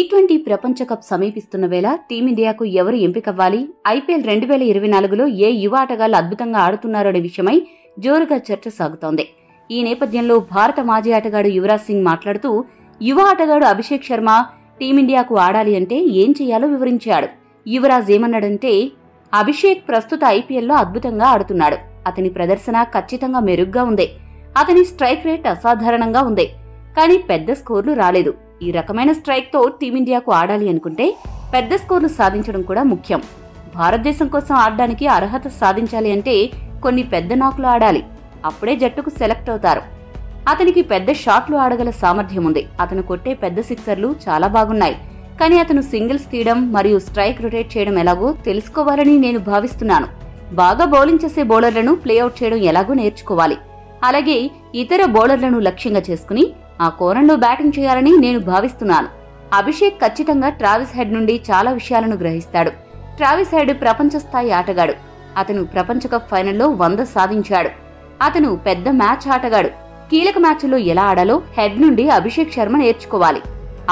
T20 ప్రపంచ cup సమీపిస్తున్న వేళ టీమిండియాకు ఎవరు ఎంపికవ్వాలి, ఐపీఎల్ 2024లో ఏ యువ ఆటగాళ్లు అద్భుతంగా ఆడుతున్నారనే విషయమై జోరుగా చర్చ సాగుతోంది. ఈ నేపథ్యంలో భారత మాజీ ఆటగాడు యువరాజ్ సింగ్ మాట్లాడుతూ యువ ఆటగాడు అభిషేక్ శర్మ టీమిండియాకు ఆడాలి అంటే ఏం చేయాలో వివరించాడు. యువరాజ్ ఏమన్నాడంటే, అభిషేక్ ప్రస్తుత ఐపీఎల్లో అద్భుతంగా ఆడుతున్నాడు. అతని ప్రదర్శన ఖచ్చితంగా మెరుగ్గా ఉంది. అతని స్ట్రైక్ రేట్ అసాధారణంగా ఉంది. కానీ పెద్ద స్కోర్లు రాలేదు. ఈ రకమైన స్ట్రైక్ తో టీమిండియాకు ఆడాలి అనుకుంటే పెద్ద స్కోర్లు సాధించడం కూడా ముఖ్యం. భారతదేశం కోసం ఆడడానికి అర్హత సాధించాలి అంటే కొన్ని పెద్ద నాకులు ఆడాలి. అప్పుడే జట్టుకు సెలెక్ట్ అవుతారు. అతనికి పెద్ద షాట్లు ఆడగల సామర్థ్యం ఉంది. అతను కొట్టే పెద్ద సిక్సర్లు చాలా బాగున్నాయి. కానీ అతను సింగిల్స్ తీయడం మరియు స్ట్రైక్ రొటేట్ చేయడం ఎలాగో తెలుసుకోవాలని నేను భావిస్తున్నాను. బాగా బౌలింగ్ చేసే బౌలర్లను ప్లేఅవుట్ చేయడం ఎలాగో నేర్చుకోవాలి. అలాగే ఇతర బౌలర్లను లక్ష్యంగా చేసుకుని ఆ కోణంలో బ్యాటింగ్ చేయాలని నేను భావిస్తున్నాను. అభిషేక్ ఖచ్చితంగా ట్రావిస్ హెడ్ నుండి చాలా విషయాలను గ్రహిస్తాడు. ట్రావిస్ హెడ్ ప్రపంచ స్థాయి ఆటగాడు. అతను ప్రపంచ కప్ ఫైనల్లో 100 సాధించాడు. అతను పెద్ద మ్యాచ్ ఆటగాడు. కీలక మ్యాచ్ల్లో ఎలా ఆడాలో హెడ్ నుండి అభిషేక్ శర్మ నేర్చుకోవాలి.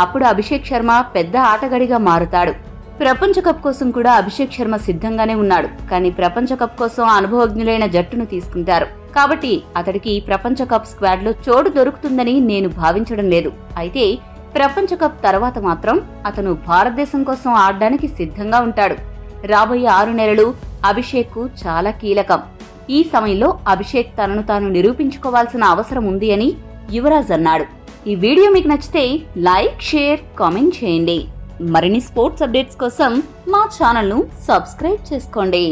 అప్పుడు అభిషేక్ శర్మ పెద్ద ఆటగాడిగా మారుతాడు. ప్రపంచ కప్ కోసం కూడా అభిషేక్ శర్మ సిద్ధంగానే ఉన్నాడు. కానీ ప్రపంచ కప్ కోసం అనుభవజ్ఞులైన జట్టును తీసుకుంటారు. కాబట్టి అతడికి ప్రపంచ కప్ స్క్వాడ్ లో చోటు దొరుకుతుందని నేను భావించడం లేదు. అయితే ప్రపంచ కప్ తర్వాత మాత్రం అతను భారతదేశం కోసం ఆడడానికి సిద్ధంగా ఉంటాడు. రాబోయే 6 నెలలు అభిషేక్ కు చాలా కీలకం. ఈ సమయంలో అభిషేక్ తనను తాను నిరూపించుకోవాల్సిన అవసరం ఉంది అని యువరాజ్ అన్నాడు. ఈ వీడియో మీకు నచ్చితే లైక్, షేర్, కామెంట్ చేయండి. మరిన్ని స్పోర్ట్స్ అప్డేట్స్ కోసం మా ఛానల్ ను సబ్స్క్రైబ్ చేసుకోండి.